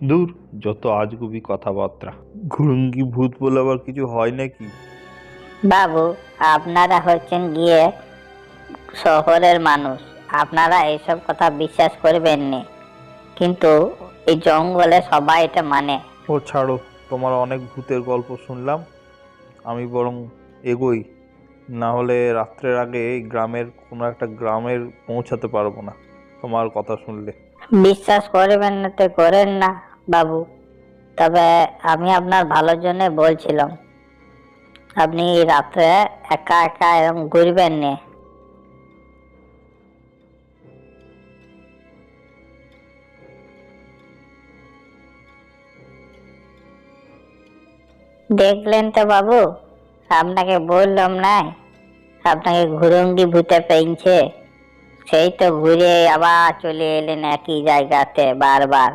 দূর, যত আজগুবি কথাবার্তা। ঘুরুঙ্গি ভূত বলে আবার কিছু হয় নাকি? বাবু, আপনারা হচ্ছেন গিয়ে শহরের মানুষ, আপনারা এইসব কথা বিশ্বাস করবেন নি, কিন্তু এই জঙ্গলে সবাই এটা মানে। ও ছাড়ো, তোমার অনেক ভূতের গল্প শুনলাম, আমি বরং এগোই, না হলে রাত্রের আগে এই গ্রামের কোনো একটা গ্রামের পৌঁছাতে পারবো না তোমার কথা শুনলে। বিশ্বাস করবেন না তো করেন না বাবু, তবে আমি আপনার ভালোর জন্য বলছিলাম, আপনি রাত্রে একা একা এরকম ঘুরবেন না। দেখলেন তো বাবু, আপনাকে বললাম না, আপনাকে ঘুরুঙ্গি ভূতে পেয়েছে, সেই তো ঘুরে আবার চলে এলেন একই জায়গাতে বারবার।